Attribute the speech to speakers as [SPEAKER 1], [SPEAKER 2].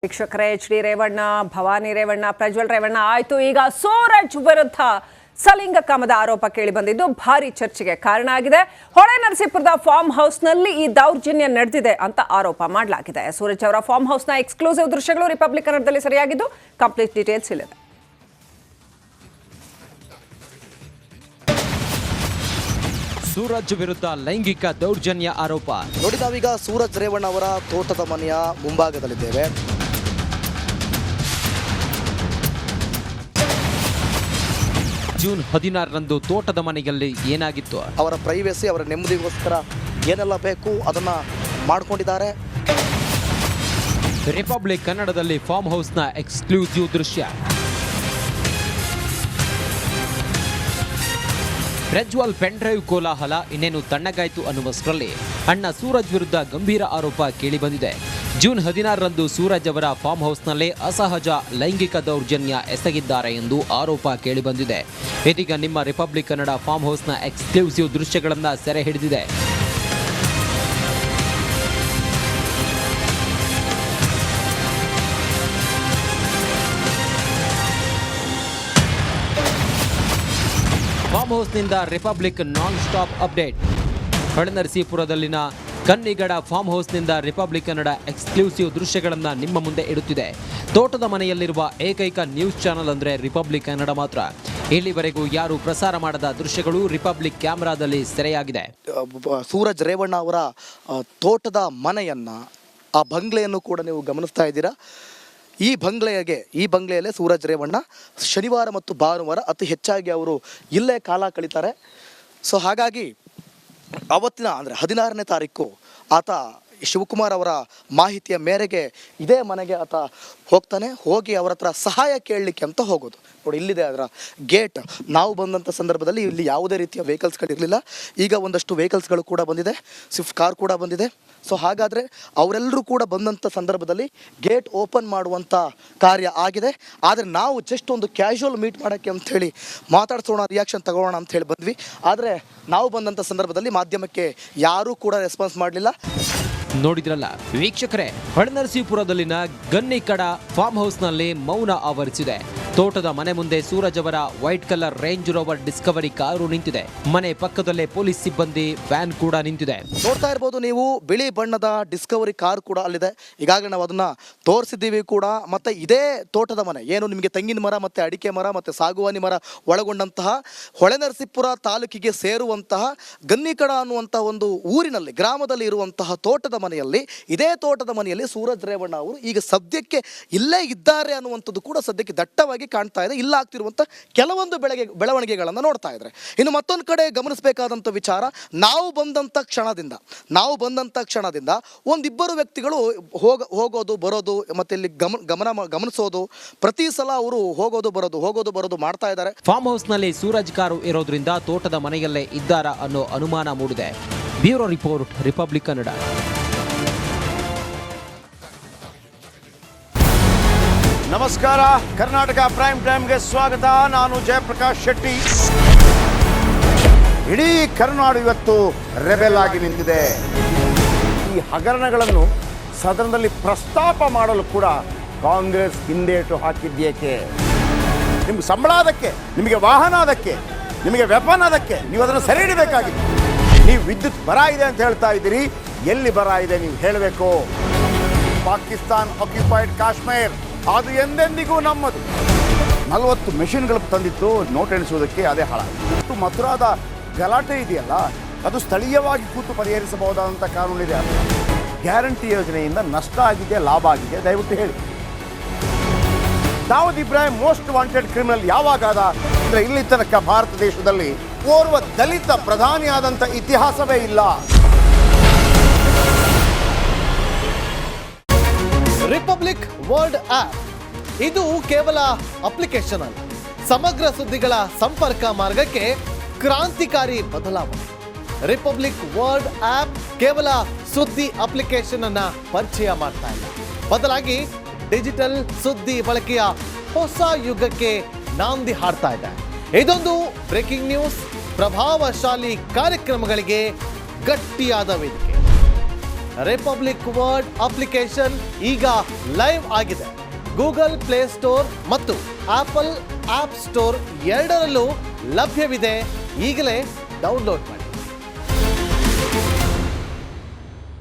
[SPEAKER 1] ವೀಕ್ಷಕರೇ HD ರೇವಣ್ಣ, ಭವಾನಿ ರೇವಣ್ಣ, ಪ್ರಜ್ವಲ್ ರೇವಣ್ಣ ಆಯ್ತು. ಈಗ ಸೂರಜ್ ವಿರುದ್ಧ ಸಲಿಂಗಕಾಮದ ಆರೋಪ ಕೇಳಿ ಬಂದಿದ್ದು ಭಾರಿ ಚರ್ಚೆಗೆ ಕಾರಣ ಆಗಿದೆ. ಹೊಳೆನರಸೀಪುರದ ಫಾರ್ಮ್ ಹೌಸ್ನಲ್ಲಿ ಈ ದೌರ್ಜನ್ಯ ನಡೆದಿದೆ ಅಂತ ಆರೋಪ ಮಾಡಲಾಗಿದೆ. ಸೂರಜ್ ಅವರ ಫಾರ್ಮ್ ಹೌಸ್ನ ಎಕ್ಸ್ಕ್ಲೂಸಿವ್ ದೃಶ್ಯಗಳು ರಿಪಬ್ಲಿಕ್ ಕನ್ನಡದಲ್ಲಿ ಸರಿಯಾಗಿದ್ದು ಕಂಪ್ಲೀಟ್ ಡೀಟೇಲ್ಸ್ ಇಲ್ಲಿದೆ.
[SPEAKER 2] ಸೂರಜ್ ವಿರುದ್ಧ ಲೈಂಗಿಕ ದೌರ್ಜನ್ಯ ಆರೋಪ.
[SPEAKER 3] ನೋಡಿ, ನಾವೀಗ ಸೂರಜ್ ರೇವಣ್ಣ ಅವರ ತೋಟದ ಮನೆಯ ಮುಂಭಾಗದಲ್ಲಿದ್ದೇವೆ.
[SPEAKER 2] ಜೂನ್ 16ರಂದು ತೋಟದ ಮನೆಯಲ್ಲಿ ಏನಾಗಿತ್ತು?
[SPEAKER 3] ಅವರ ಪ್ರೈವೇಸಿ, ಅವರ ನೆಮ್ಮದಿಗೋಸ್ಕರ ಏನೆಲ್ಲ ಬೇಕು ಅದನ್ನ ಮಾಡಿಕೊಂಡಿದ್ದಾರೆ.
[SPEAKER 2] ರಿಪಬ್ಲಿಕ್ ಕನ್ನಡದಲ್ಲಿ ಫಾರ್ಮ್ ಹೌಸ್ನ ಎಕ್ಸ್ಕ್ಲೂಸಿವ್ ದೃಶ್ಯ. ಪ್ರಜ್ವಲ್ ಪೆನ್ಡ್ರೈವ್ ಕೋಲಾಹಲ ಇನ್ನೇನು ತಣ್ಣಗಾಯ್ತು ಅನ್ನುವಷ್ಟರಲ್ಲಿ ಅಣ್ಣ ಸೂರಜ್ ವಿರುದ್ಧ ಗಂಭೀರ ಆರೋಪ ಕೇಳಿಬಂದಿದೆ. ಜೂನ್ 16ರಂದು ಸೂರಜ್ ಅವರ ಫಾರ್ಮ್ ಹೌಸ್ನಲ್ಲೇ ಅಸಹಜ ಲೈಂಗಿಕ ದೌರ್ಜನ್ಯ ಎಸಗಿದ್ದಾರೆ ಎಂದು ಆರೋಪ ಕೇಳಿಬಂದಿದೆ. ಇದೀಗ ನಿಮ್ಮ ರಿಪಬ್ಲಿಕ್ ಕನ್ನಡ ಫಾರ್ಮ್ ಹೌಸ್ನ ಎಕ್ಸ್ಕ್ಲೂಸಿವ್ ದೃಶ್ಯಗಳನ್ನು ಸೆರೆ ಹಿಡಿದಿದೆ. ಫಾರ್ಮ್ ಹೌಸ್ನಿಂದ ರಿಪಬ್ಲಿಕ್ ನಾನ್ ಸ್ಟಾಪ್ ಅಪ್ಡೇಟ್. ಹೊಳೆನರಸೀಪುರದಲ್ಲಿನ ಕನ್ನಿಗಡ ಫಾರ್ಮ್ ಹೌಸ್ನಿಂದ ರಿಪಬ್ಲಿಕ್ ಕನ್ನಡ ಎಕ್ಸ್ಕ್ಲೂಸಿವ್ ದೃಶ್ಯಗಳನ್ನು ನಿಮ್ಮ ಮುಂದೆ ಇಡುತ್ತಿದೆ. ತೋಟದ ಮನೆಯಲ್ಲಿರುವ ಏಕೈಕ ನ್ಯೂಸ್ ಚಾನೆಲ್ ಅಂದರೆ ರಿಪಬ್ಲಿಕ್ ಕನ್ನಡ ಮಾತ್ರ. ಇಲ್ಲಿವರೆಗೂ ಯಾರು ಪ್ರಸಾರ ಮಾಡದ ದೃಶ್ಯಗಳು ರಿಪಬ್ಲಿಕ್ ಕ್ಯಾಮೆರಾದಲ್ಲಿ ಸೆರೆಯಾಗಿದೆ.
[SPEAKER 3] ಸೂರಜ್ ರೇವಣ್ಣ ಅವರ ತೋಟದ ಮನೆಯನ್ನ, ಆ ಬಂಗ್ಲೆಯನ್ನು ಕೂಡ ನೀವು ಗಮನಿಸ್ತಾ ಇದ್ದೀರಾ. ಈ ಬಂಗ್ಲೆಯಲ್ಲೇ ಸೂರಜ್ ರೇವಣ್ಣ ಶನಿವಾರ ಮತ್ತು ಭಾನುವಾರ ಅತಿ ಹೆಚ್ಚಾಗಿ ಅವರು ಇಲ್ಲೇ ಕಾಲ ಕಳೀತಾರೆ. ಸೊ ಹಾಗಾಗಿ ಅವತ್ತಿನ ಅಂದರೆ 16ನೇ ತಾರೀಕು ಆತ ಶಿವಕುಮಾರ್ ಅವರ ಮಾಹಿತಿಯ ಮೇರೆಗೆ ಇದೇ ಮನೆಗೆ ಆತ ಹೋಗಿ ಅವರ ಹತ್ರ ಸಹಾಯ ಕೇಳಲಿಕ್ಕೆ ಅಂತ ಹೋಗೋದು. ನೋಡಿ, ಇಲ್ಲಿದೆ ಅದರ ಗೇಟ್. ನಾವು ಬಂದಂಥ ಸಂದರ್ಭದಲ್ಲಿ ಇಲ್ಲಿ ಯಾವುದೇ ರೀತಿಯ ವೆಹಿಕಲ್ಸ್ಗಳಿರಲಿಲ್ಲ. ಈಗ ಒಂದಷ್ಟು ವೆಹಿಕಲ್ಸ್ಗಳು ಕೂಡ ಬಂದಿದೆ, ಸ್ವಿಫ್ಟ್ ಕಾರ್ ಕೂಡ ಬಂದಿದೆ. ಸೊ ಹಾಗಾದರೆ ಅವರೆಲ್ಲರೂ ಕೂಡ ಬಂದಂಥ ಸಂದರ್ಭದಲ್ಲಿ ಗೇಟ್ ಓಪನ್ ಮಾಡುವಂಥ ಕಾರ್ಯ ಆಗಿದೆ. ಆದರೆ ನಾವು ಜಸ್ಟ್ ಒಂದು ಕ್ಯಾಶುವಲ್ ಮೀಟ್ ಮಾಡೋಕ್ಕೆ ಅಂಥೇಳಿ ಮಾತಾಡ್ಸೋಣ, ರಿಯಾಕ್ಷನ್ ತಗೊಳ್ಳೋಣ ಅಂಥೇಳಿ ಬಂದ್ವಿ. ಆದರೆ ನಾವು ಬಂದಂಥ ಸಂದರ್ಭದಲ್ಲಿ ಮಾಧ್ಯಮಕ್ಕೆ ಯಾರೂ ಕೂಡ ರೆಸ್ಪಾನ್ಸ್ ಮಾಡಲಿಲ್ಲ.
[SPEAKER 2] ನೋಡಿದ್ರಲ್ಲ ವೀಕ್ಷಕರೇ, ಹೊಳೆನರಸೀಪುರದಲ್ಲಿನ ಗನ್ನಿಕಡ ಫಾರ್ಮ್ ಹೌಸ್ನಲ್ಲಿ ಮೌನ ಆವರಿಸಿದೆ. ತೋಟದ ಮನೆ ಮುಂದೆ ಸೂರಜ್ ಅವರ white colour range rover Discovery car ನಿಂತಿದೆ. ಮನೆ ಪಕ್ಕದಲ್ಲೇ ಪೊಲೀಸ್ ಸಿಬ್ಬಂದಿ ವ್ಯಾನ್ ಕೂಡ ನಿಂತಿದೆ.
[SPEAKER 3] ನೋಡ್ತಾ ಇರ್ಬೋದು ನೀವು, ಬಿಳಿ ಬಣ್ಣದ ಡಿಸ್ಕವರಿ ಕಾರ್ ಕೂಡ ಅಲ್ಲಿದೆ. ಈಗಾಗಲೇ ನಾವು ಅದನ್ನ ತೋರಿಸಿದ್ದೀವಿ ಕೂಡ. ಮತ್ತೆ ಇದೇ ತೋಟದ ಮನೆ ಏನು ನಿಮಗೆ ತೆಂಗಿನ ಮರ ಮತ್ತೆ ಅಡಿಕೆ ಮರ ಮತ್ತೆ ಸಾಗುವಾನಿ ಮರ ಒಳಗೊಂಡಂತಹ ಹೊಳೆನರಸೀಪುರ ತಾಲೂಕಿಗೆ ಸೇರುವಂತಹ ಗನ್ನಿಕಡ ಅನ್ನುವಂಥ ಒಂದು ಊರಿನಲ್ಲಿ, ಗ್ರಾಮದಲ್ಲಿ ಇರುವಂತಹ ತೋಟದ ಮನೆಯಲ್ಲಿ, ಇದೇ ತೋಟದ ಮನೆಯಲ್ಲಿ ಸೂರಜ್ ರೇವಣ್ಣ ಅವರು ಈಗ ಸದ್ಯಕ್ಕೆ ಇಲ್ಲೇ ಇದ್ದಾರೆ ಅನ್ನುವಂಥದ್ದು ಕೂಡ ಸದ್ಯಕ್ಕೆ ದಟ್ಟವಾಗಿ ಕಾಣ್ತಾ ಇದೆ. ಇಲ್ಲ ಆಗ್ತಿರುವಂಥ ಕೆಲವೊಂದು ಬೆಳವಣಿಗೆಗಳನ್ನು ನೋಡ್ತಾ ಇದ್ದಾರೆ. ಇನ್ನು ಮತ್ತೊಂದು ಕಡೆ ಗಮನಿಸಬೇಕಾದಂಥ ವಿಚಾರ, ನಾವು ಬಂದಂಥ ಕ್ಷಣದಿಂದ ಒಂದಿಬ್ಬರು ವ್ಯಕ್ತಿಗಳು ಹೋಗೋದು ಬರೋದು ಮತ್ತೆ ಇಲ್ಲಿ ಗಮನಿಸೋದು, ಪ್ರತಿ ಸಲ ಅವರು ಹೋಗೋದು ಬರೋದು ಮಾಡ್ತಾ ಇದ್ದಾರೆ.
[SPEAKER 2] ಫಾರ್ಮ್ ಹೌಸ್ನಲ್ಲಿ ಸೂರಜ್ ಕಾರು ಇರೋದ್ರಿಂದ ತೋಟದ ಮನೆಯಲ್ಲೇ ಇದ್ದಾರಾ ಅನ್ನೋ ಅನುಮಾನ ಮೂಡಿದೆ. Bureau report, republic Kannada.
[SPEAKER 4] ನಮಸ್ಕಾರ, ಕರ್ನಾಟಕ ಪ್ರೈಮ್ ಟೈಮ್ಗೆ ಸ್ವಾಗತ. ನಾನು ಜಯಪ್ರಕಾಶ್ ಶೆಟ್ಟಿ. ಇಡೀ ಕರ್ನಾಡು ಇವತ್ತು ರೆಬೆಲ್ ಆಗಿ ನಿಂತಿದೆ. ಈ ಹಗರಣಗಳನ್ನು ಸದನದಲ್ಲಿ ಪ್ರಸ್ತಾಪ ಮಾಡಲು ಕೂಡ ಕಾಂಗ್ರೆಸ್ ಹಿಂದೇಟು ಹಾಕಿದ್ದೇಕೆ? ನಿಮ್ಗೆ ಸಂಬಳ ಅದಕ್ಕೆ, ನಿಮಗೆ ವಾಹನ ಅದಕ್ಕೆ, ನಿಮಗೆ ವೆಪನ್ ಅದಕ್ಕೆ, ನೀವು ಅದನ್ನು ಸೆರೆ ಹಿಡಿಬೇಕಾಗಿತ್ತು. ನೀವು ವಿದ್ಯುತ್ ಬರ ಇದೆ ಅಂತ ಹೇಳ್ತಾ ಇದ್ದೀರಿ, ಎಲ್ಲಿ ಬರ ಇದೆ ನೀವು ಹೇಳಬೇಕು. ಪಾಕಿಸ್ತಾನ್ ಆಕ್ಯುಪೈಡ್ ಕಾಶ್ಮೀರ್ ಅದು ಎಂದೆಂದಿಗೂ ನಮ್ಮದು. 40 ಮೆಷಿನ್ಗಳು ತಂದಿತ್ತು ನೋಟ್ ಎಣಿಸುವುದಕ್ಕೆ, ಅದೇ ಹಾಳಾಯಿತು. ಮಥುರಾದ ಗಲಾಟೆ ಇದೆಯಲ್ಲ, ಅದು ಸ್ಥಳೀಯವಾಗಿ ಕೂತು ಪರಿಹರಿಸಬಹುದಾದಂಥ ಕಾನೂನಿದೆ. ಗ್ಯಾರಂಟಿ ಯೋಜನೆಯಿಂದ ನಷ್ಟ ಆಗಿದೆ, ಲಾಭ ಆಗಿದೆ, ದಯವಿಟ್ಟು ಹೇಳಿ. Dawood Ibrahim most wanted criminal ಯಾವಾಗಾದ ಅಂದರೆ ಇಲ್ಲಿ ತನಕ ಭಾರತ ದೇಶದಲ್ಲಿ ಓರ್ವ ದಲಿತ ಪ್ರಧಾನಿಯಾದಂಥ ಇತಿಹಾಸವೇ ಇಲ್ಲ.
[SPEAKER 5] ರಿಪಬ್ಲಿಕ್ ವರ್ಲ್ಡ್ ಆಪ್ ಇದು ಕೇವಲ ಅಪ್ಲಿಕೇಶನ್ ಅಲ್ಲ, ಸಮಗ್ರ ಸುದ್ದಿಗಳ ಸಂಪರ್ಕ ಮಾರ್ಗಕ್ಕೆ ಕ್ರಾಂತಿಕಾರಿ ಬದಲಾವಣೆ. ರಿಪಬ್ಲಿಕ್ ವರ್ಲ್ಡ್ ಆಪ್ ಕೇವಲ ಸುದ್ದಿ ಅಪ್ಲಿಕೇಶನ್ ಅನ್ನ ಪರಿಚಯ ಮಾಡ್ತಾ ಇಲ್ಲ, ಬದಲಾಗಿ ಡಿಜಿಟಲ್ ಸುದ್ದಿ ಬಳಕೆಯ ಹೊಸ ಯುಗಕ್ಕೆ ನಾಂದಿ ಹಾಡ್ತಾ ಇದೆ. ಇದೊಂದು ಬ್ರೇಕಿಂಗ್ ನ್ಯೂಸ್, ಪ್ರಭಾವಶಾಲಿ ಕಾರ್ಯಕ್ರಮಗಳಿಗೆ ಗಟ್ಟಿಯಾದ ವೇದಿಕೆ. ರಿಪಬ್ಲಿಕ್ ವರ್ಡ್ ಅಪ್ಲಿಕೇಶನ್ ಈಗ ಲೈವ್ ಆಗಿದೆ. ಗೂಗಲ್ ಪ್ಲೇಸ್ಟೋರ್ ಮತ್ತು ಆಪಲ್ ಆಪ್ ಸ್ಟೋರ್ ಎರಡರಲ್ಲೂ ಲಭ್ಯವಿದೆ. ಈಗಲೇ ಡೌನ್ಲೋಡ್ ಮಾಡಿ.